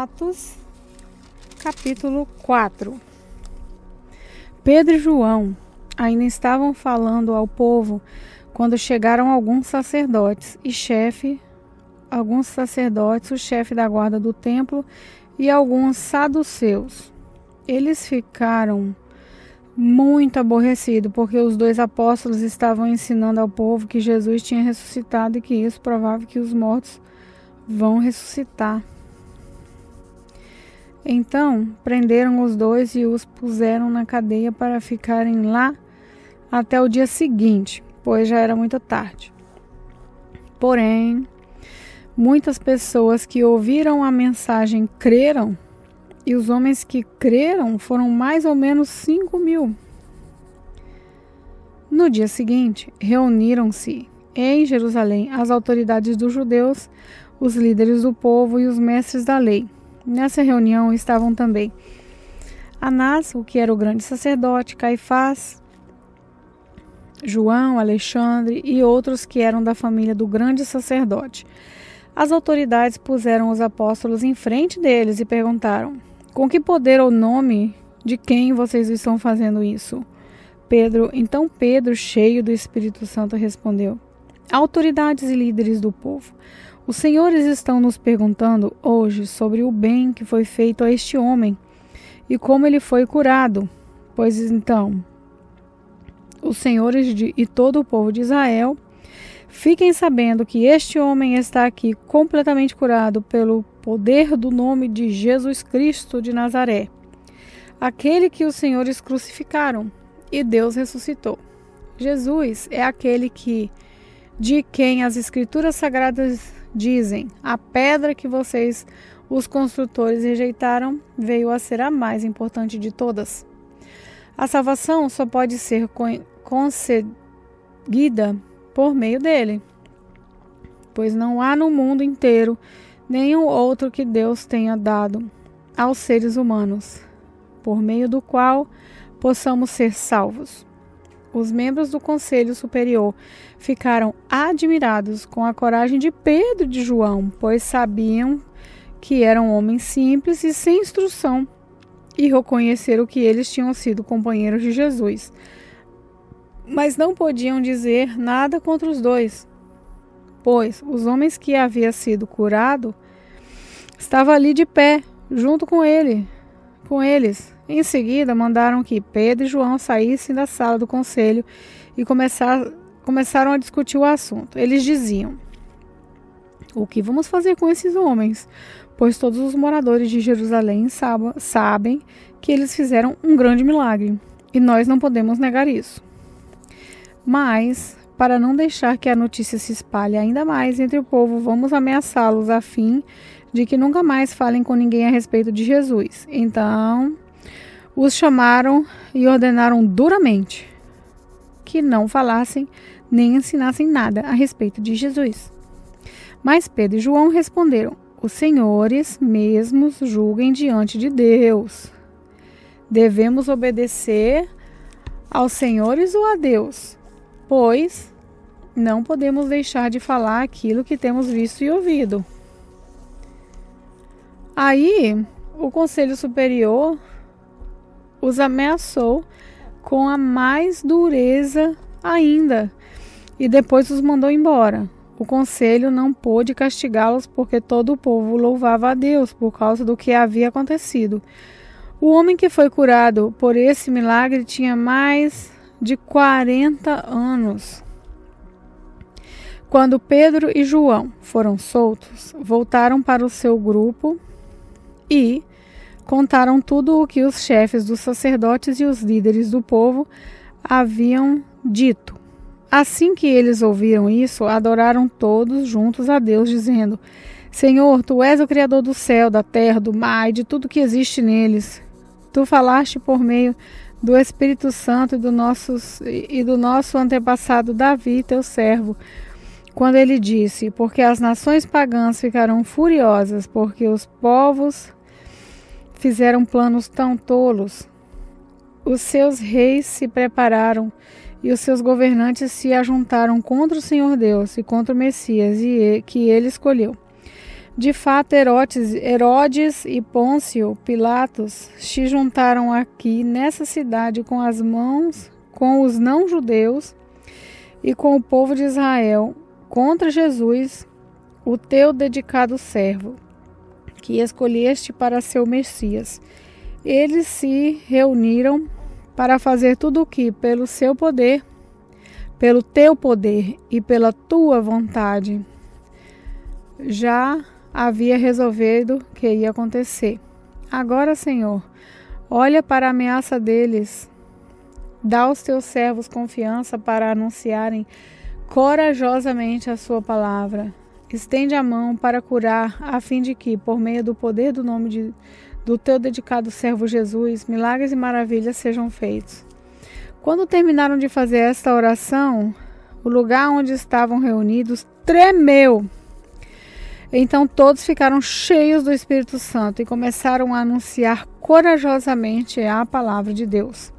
Atos, capítulo 4. Pedro e João ainda estavam falando ao povo quando chegaram alguns sacerdotes, o chefe da guarda do templo e alguns saduceus. Eles ficaram muito aborrecidos porque os dois apóstolos estavam ensinando ao povo que Jesus tinha ressuscitado e que isso provava que os mortos vão ressuscitar. Então, prenderam os dois e os puseram na cadeia para ficarem lá até o dia seguinte, pois já era muito tarde. Porém, muitas pessoas que ouviram a mensagem creram, e os homens que creram foram mais ou menos 5.000. No dia seguinte, reuniram-se em Jerusalém as autoridades dos judeus, os líderes do povo e os mestres da lei. Nessa reunião estavam também Anás, o que era o grande sacerdote, Caifás, João, Alexandre e outros que eram da família do grande sacerdote. As autoridades puseram os apóstolos em frente deles e perguntaram: com que poder ou nome de quem vocês estão fazendo isso? Então Pedro, cheio do Espírito Santo, respondeu: autoridades e líderes do povo, os senhores estão nos perguntando hoje sobre o bem que foi feito a este homem e como ele foi curado. Pois então, os senhores e todo o povo de Israel, fiquem sabendo que este homem está aqui completamente curado pelo poder do nome de Jesus Cristo de Nazaré, aquele que os senhores crucificaram e Deus ressuscitou. Jesus é aquele de quem as Escrituras Sagradas dizem: a pedra que vocês, os construtores, rejeitaram, veio a ser a mais importante de todas. A salvação só pode ser concedida por meio dele, pois não há no mundo inteiro nenhum outro que Deus tenha dado aos seres humanos, por meio do qual possamos ser salvos. Os membros do Conselho Superior ficaram admirados com a coragem de Pedro e de João, pois sabiam que eram homens simples e sem instrução, e reconheceram que eles tinham sido companheiros de Jesus. Mas não podiam dizer nada contra os dois, pois os homens que havia sido curado estavam ali de pé, junto com eles. Em seguida, mandaram que Pedro e João saíssem da sala do conselho e começaram a discutir o assunto. Eles diziam: o que vamos fazer com esses homens? Pois todos os moradores de Jerusalém sabem que eles fizeram um grande milagre, e nós não podemos negar isso. Mas, para não deixar que a notícia se espalhe ainda mais entre o povo, vamos ameaçá-los a fim de que nunca mais falem com ninguém a respeito de Jesus. Então, os chamaram e ordenaram duramente que não falassem nem ensinassem nada a respeito de Jesus. Mas Pedro e João responderam: os senhores mesmos julguem diante de Deus. Devemos obedecer aos senhores ou a Deus? Pois não podemos deixar de falar aquilo que temos visto e ouvido. Aí, o Conselho Superior os ameaçou com a mais dureza ainda e depois os mandou embora. O conselho não pôde castigá-los porque todo o povo louvava a Deus por causa do que havia acontecido. O homem que foi curado por esse milagre tinha mais de 40 anos. Quando Pedro e João foram soltos, voltaram para o seu grupo e contaram tudo o que os chefes dos sacerdotes e os líderes do povo haviam dito. Assim que eles ouviram isso, adoraram todos juntos a Deus, dizendo: Senhor, Tu és o Criador do céu, da terra, do mar e de tudo que existe neles. Tu falaste por meio do Espírito Santo e do nosso antepassado Davi, Teu servo, quando ele disse: porque as nações pagãs ficarão furiosas, porque os povos fizeram planos tão tolos. Os seus reis se prepararam e os seus governantes se ajuntaram contra o Senhor Deus e contra o Messias que ele escolheu. De fato, Herodes e Pôncio Pilatos se juntaram aqui nessa cidade com as mãos, com os não-judeus e com o povo de Israel, contra Jesus, o teu dedicado servo, que escolheste para ser o Messias. Eles se reuniram para fazer tudo o que, pelo seu poder, pelo teu poder e pela tua vontade, já havia resolvido que ia acontecer. Agora, Senhor, olha para a ameaça deles. Dá aos teus servos confiança para anunciarem corajosamente a sua palavra. Estende a mão para curar, a fim de que, por meio do poder do nome do teu dedicado servo Jesus, milagres e maravilhas sejam feitos. Quando terminaram de fazer esta oração, o lugar onde estavam reunidos tremeu. Então todos ficaram cheios do Espírito Santo e começaram a anunciar corajosamente a palavra de Deus.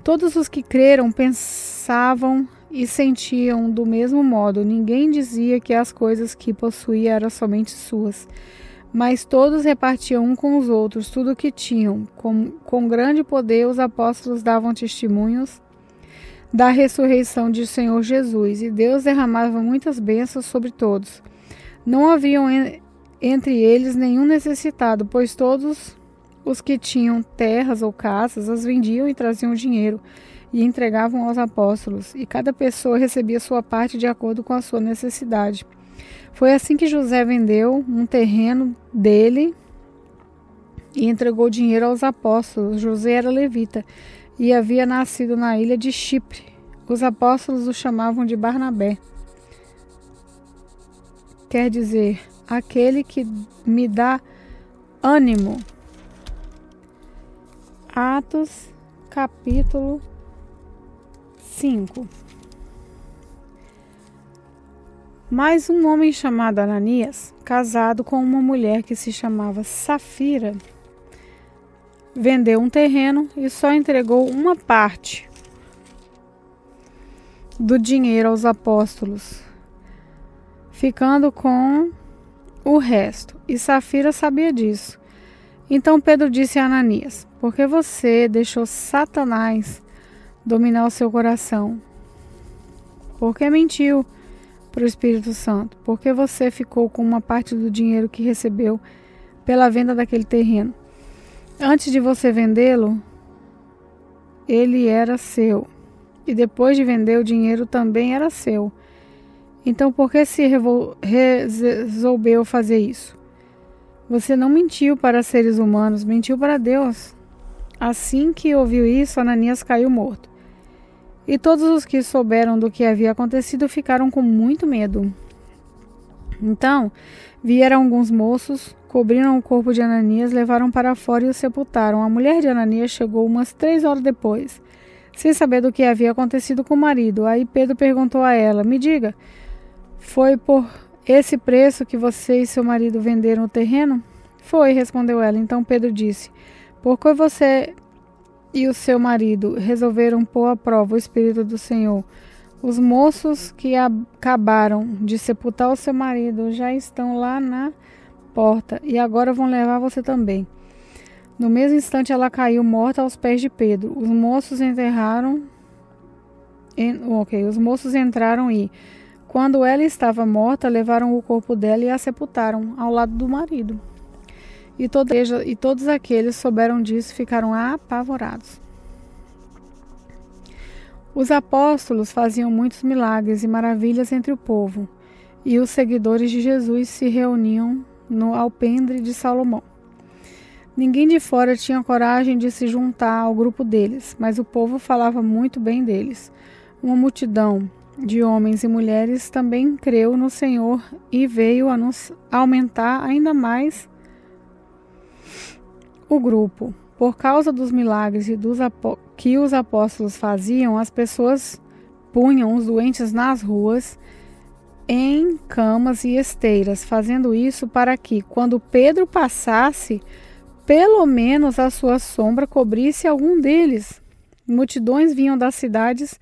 Todos os que creram pensavam e sentiam do mesmo modo. Ninguém dizia que as coisas que possuía eram somente suas, mas todos repartiam um com os outros tudo o que tinham. Com grande poder os apóstolos davam testemunhos da ressurreição de Senhor Jesus, e Deus derramava muitas bênçãos sobre todos. Não haviam entre eles nenhum necessitado, pois todos os que tinham terras ou casas as vendiam e traziam dinheiro e entregavam aos apóstolos, e cada pessoa recebia sua parte de acordo com a sua necessidade. Foi assim que José vendeu um terreno dele e entregou dinheiro aos apóstolos. José era levita e havia nascido na ilha de Chipre. Os apóstolos o chamavam de Barnabé. Quer dizer, aquele que me dá ânimo. Atos, capítulo 5. Mas um homem chamado Ananias, casado com uma mulher que se chamava Safira, vendeu um terreno e só entregou uma parte do dinheiro aos apóstolos, ficando com o resto. E Safira sabia disso. Então Pedro disse a Ananias: por que você deixou Satanás dominar o seu coração? Por que mentiu para o Espírito Santo? Por que você ficou com uma parte do dinheiro que recebeu pela venda daquele terreno? Antes de você vendê-lo, ele era seu. E depois de vender, o dinheiro também era seu. Então, por que se resolveu fazer isso? Você não mentiu para seres humanos, mentiu para Deus. Assim que ouviu isso, Ananias caiu morto. E todos os que souberam do que havia acontecido ficaram com muito medo. Então, vieram alguns moços, cobriram o corpo de Ananias, levaram para fora e o sepultaram. A mulher de Ananias chegou umas 3 horas depois, sem saber do que havia acontecido com o marido. Aí Pedro perguntou a ela: me diga, foi por esse preço que você e seu marido venderam o terreno? Foi, respondeu ela. Então Pedro disse: por que você e o seu marido resolveram pôr à prova o Espírito do Senhor? Os moços que acabaram de sepultar o seu marido já estão lá na porta e agora vão levar você também. No mesmo instante ela caiu morta aos pés de Pedro. Os moços entraram e, quando ela estava morta, levaram o corpo dela e a sepultaram ao lado do marido. E todos aqueles souberam disso e ficaram apavorados. Os apóstolos faziam muitos milagres e maravilhas entre o povo, e os seguidores de Jesus se reuniam no alpendre de Salomão. Ninguém de fora tinha coragem de se juntar ao grupo deles, mas o povo falava muito bem deles. Uma multidão de homens e mulheres também creu no Senhor e veio a aumentar ainda mais o grupo. Por causa dos milagres e que os apóstolos faziam, as pessoas punham os doentes nas ruas, em camas e esteiras, fazendo isso para que, quando Pedro passasse, pelo menos a sua sombra cobrisse algum deles. Multidões vinham das cidades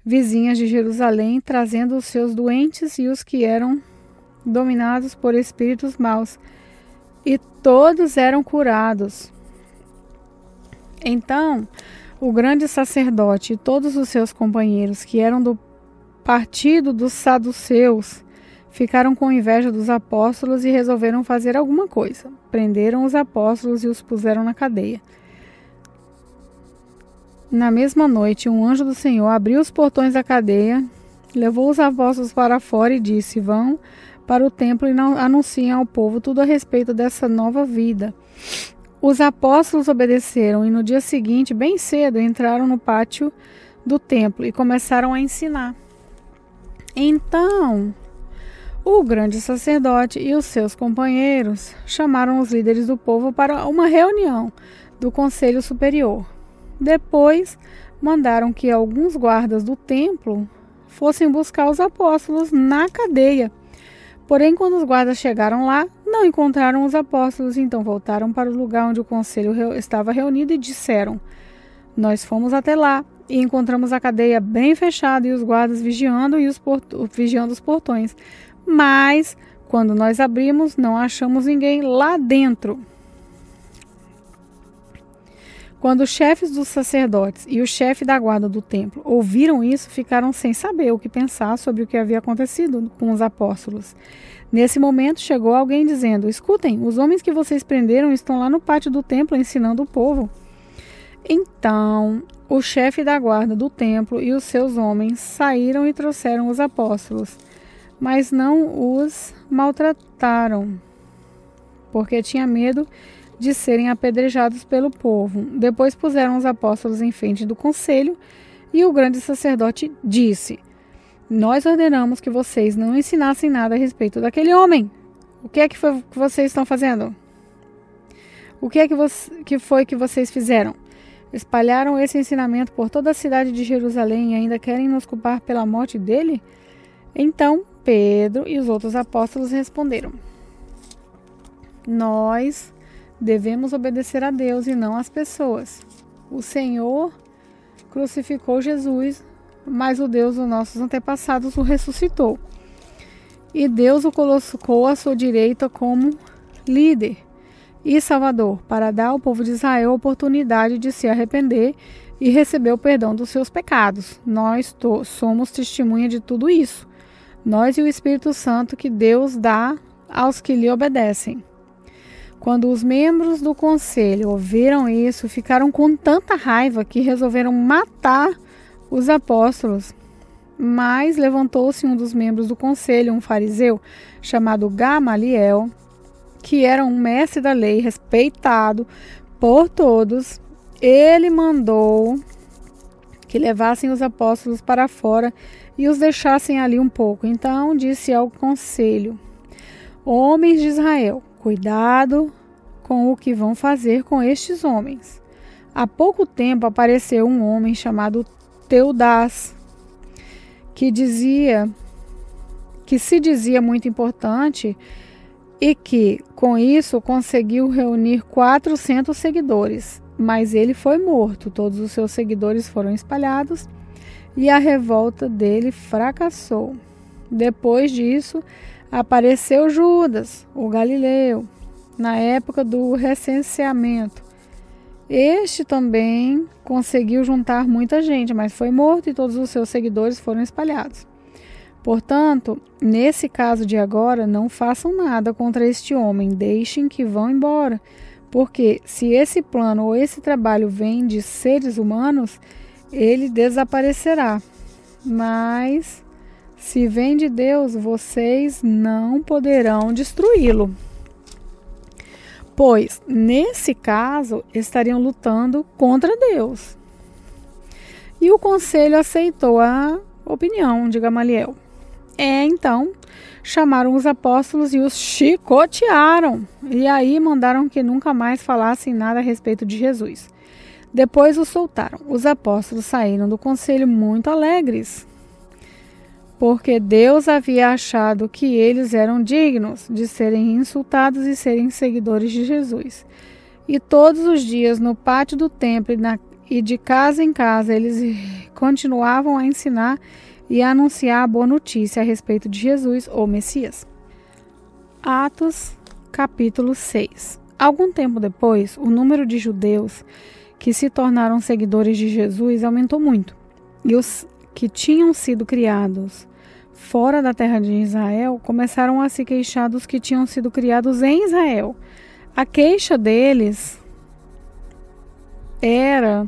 vizinhas de Jerusalém, trazendo os seus doentes e os que eram dominados por espíritos maus, e todos eram curados. Então, o grande sacerdote e todos os seus companheiros, que eram do partido dos saduceus, ficaram com inveja dos apóstolos e resolveram fazer alguma coisa. Prenderam os apóstolos e os puseram na cadeia. Na mesma noite, um anjo do Senhor abriu os portões da cadeia, levou os apóstolos para fora e disse: vão para o templo e anunciem ao povo tudo a respeito dessa nova vida. Os apóstolos obedeceram e no dia seguinte, bem cedo, entraram no pátio do templo e começaram a ensinar. Então, o grande sacerdote e os seus companheiros chamaram os líderes do povo para uma reunião do Conselho Superior. Depois, mandaram que alguns guardas do templo fossem buscar os apóstolos na cadeia. Porém, quando os guardas chegaram lá, não encontraram os apóstolos, então voltaram para o lugar onde o conselho estava reunido e disseram: nós fomos até lá e encontramos a cadeia bem fechada e os guardas vigiando os portões. Mas, quando nós abrimos, não achamos ninguém lá dentro. Quando os chefes dos sacerdotes e o chefe da guarda do templo ouviram isso, ficaram sem saber o que pensar sobre o que havia acontecido com os apóstolos. Nesse momento, chegou alguém dizendo: escutem, os homens que vocês prenderam estão lá no pátio do templo ensinando o povo. Então, o chefe da guarda do templo e os seus homens saíram e trouxeram os apóstolos, mas não os maltrataram, porque tinha medo de serem apedrejados pelo povo. Depois puseram os apóstolos em frente do conselho e o grande sacerdote disse: nós ordenamos que vocês não ensinassem nada a respeito daquele homem. O que é que vocês estão fazendo? O que é que foi que vocês fizeram? Espalharam esse ensinamento por toda a cidade de Jerusalém e ainda querem nos culpar pela morte dele? Então Pedro e os outros apóstolos responderam: nós devemos obedecer a Deus e não às pessoas. O Senhor crucificou Jesus, mas o Deus dos nossos antepassados o ressuscitou. E Deus o colocou à sua direita como líder e salvador, para dar ao povo de Israel a oportunidade de se arrepender e receber o perdão dos seus pecados. Nós somos testemunha de tudo isso. Nós e o Espírito Santo que Deus dá aos que lhe obedecem. Quando os membros do conselho ouviram isso, ficaram com tanta raiva que resolveram matar os apóstolos. Mas levantou-se um dos membros do conselho, um fariseu chamado Gamaliel, que era um mestre da lei, respeitado por todos. Ele mandou que levassem os apóstolos para fora e os deixassem ali um pouco. Então disse ao conselho: homens de Israel, cuidado com o que vão fazer com estes homens. Há pouco tempo apareceu um homem chamado Teudas, que se dizia muito importante e que, com isso, conseguiu reunir 400 seguidores. Mas ele foi morto, todos os seus seguidores foram espalhados e a revolta dele fracassou. Depois disso, apareceu Judas, o Galileu, na época do recenseamento. Este também conseguiu juntar muita gente, mas foi morto e todos os seus seguidores foram espalhados. Portanto, nesse caso de agora, não façam nada contra este homem, deixem que vão embora, porque se esse plano ou esse trabalho vem de seres humanos, ele desaparecerá. Mas se vem de Deus, vocês não poderão destruí-lo. Pois, nesse caso, estariam lutando contra Deus. E o conselho aceitou a opinião de Gamaliel. Então, chamaram os apóstolos e os chicotearam. E aí mandaram que nunca mais falassem nada a respeito de Jesus. Depois os soltaram. Os apóstolos saíram do conselho muito alegres, porque Deus havia achado que eles eram dignos de serem insultados e serem seguidores de Jesus. E todos os dias no pátio do templo e de casa em casa eles continuavam a ensinar e a anunciar a boa notícia a respeito de Jesus, o Messias. Atos, capítulo 6. Algum tempo depois, o número de judeus que se tornaram seguidores de Jesus aumentou muito, e os que tinham sido criados fora da terra de Israel começaram a se queixar dos que tinham sido criados em Israel. A queixa deles era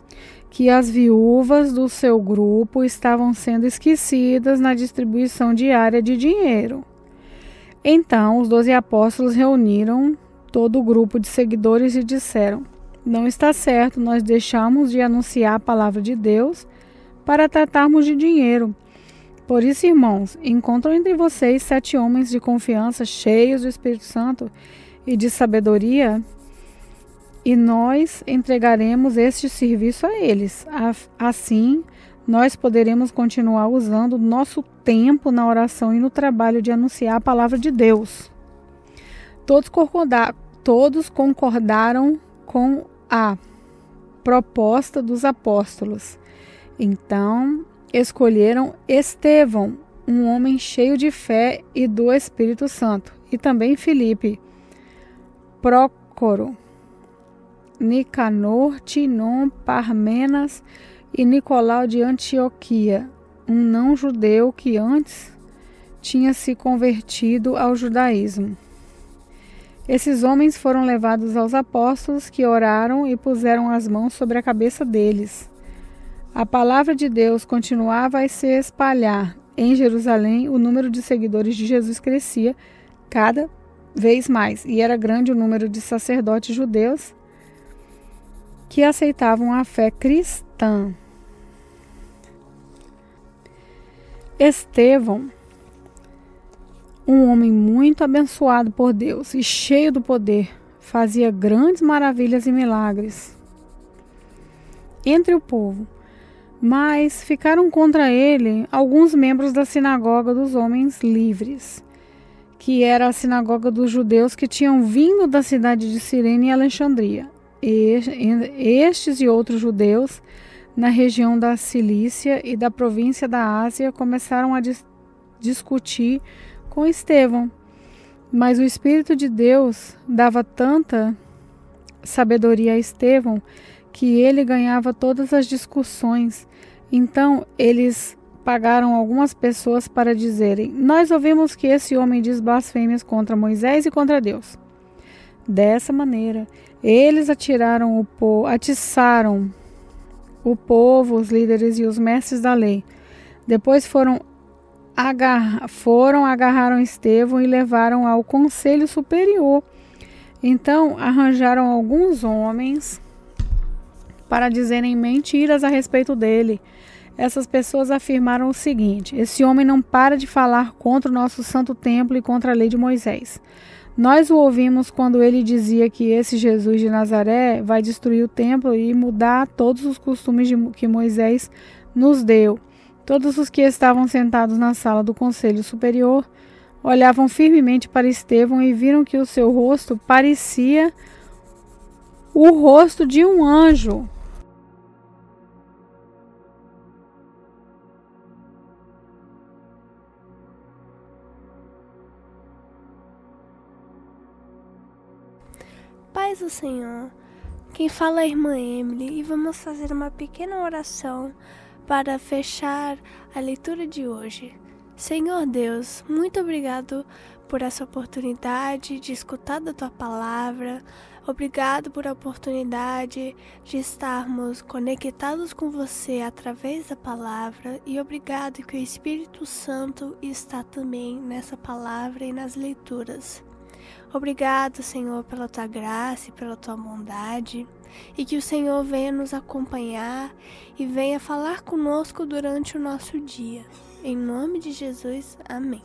que as viúvas do seu grupo estavam sendo esquecidas na distribuição diária de dinheiro. Então, os 12 apóstolos reuniram todo o grupo de seguidores e disseram: não está certo nós deixarmos de anunciar a palavra de Deus para tratarmos de dinheiro. Por isso, irmãos, encontram entre vocês 7 homens de confiança, cheios do Espírito Santo e de sabedoria, e nós entregaremos este serviço a eles. Assim, nós poderemos continuar usando nosso tempo na oração e no trabalho de anunciar a palavra de Deus. Todos concordaram com a proposta dos apóstolos. Então, escolheram Estevão, um homem cheio de fé e do Espírito Santo, e também Filipe, Prócoro, Nicanor, Timon, Parmenas e Nicolau de Antioquia, um não-judeu que antes tinha se convertido ao judaísmo. Esses homens foram levados aos apóstolos, que oraram e puseram as mãos sobre a cabeça deles. A palavra de Deus continuava a se espalhar. Em Jerusalém, o número de seguidores de Jesus crescia cada vez mais, e era grande o número de sacerdotes judeus que aceitavam a fé cristã. Estevão, um homem muito abençoado por Deus e cheio do poder, fazia grandes maravilhas e milagres entre o povo. Mas ficaram contra ele alguns membros da sinagoga dos homens livres, que era a sinagoga dos judeus que tinham vindo da cidade de Cirene e Alexandria. Estes e outros judeus na região da Cilícia e da província da Ásia começaram a discutir com Estevão, mas o Espírito de Deus dava tanta sabedoria a Estevão que ele ganhava todas as discussões. Então eles pagaram algumas pessoas para dizerem: nós ouvimos que esse homem diz blasfêmias contra Moisés e contra Deus. Dessa maneira, eles atiçaram o povo, os líderes e os mestres da lei. Depois agarraram Estevão e levaram ao conselho superior. Então arranjaram alguns homens para dizerem mentiras a respeito dele. Essas pessoas afirmaram o seguinte: esse homem não para de falar contra o nosso santo templo e contra a lei de Moisés. Nós o ouvimos quando ele dizia que esse Jesus de Nazaré vai destruir o templo e mudar todos os costumes que Moisés nos deu. Todos os que estavam sentados na sala do conselho superior olhavam firmemente para Estevão e viram que o seu rosto parecia o rosto de um anjo. Paz do Senhor, quem fala é a irmã Emily, e vamos fazer uma pequena oração para fechar a leitura de hoje. Senhor Deus, muito obrigado por essa oportunidade de escutar da Tua Palavra. Obrigado por a oportunidade de estarmos conectados com Você através da Palavra. E obrigado que o Espírito Santo está também nessa Palavra e nas leituras. Obrigado, Senhor, pela Tua graça e pela Tua bondade. E que o Senhor venha nos acompanhar e venha falar conosco durante o nosso dia. Em nome de Jesus, amém.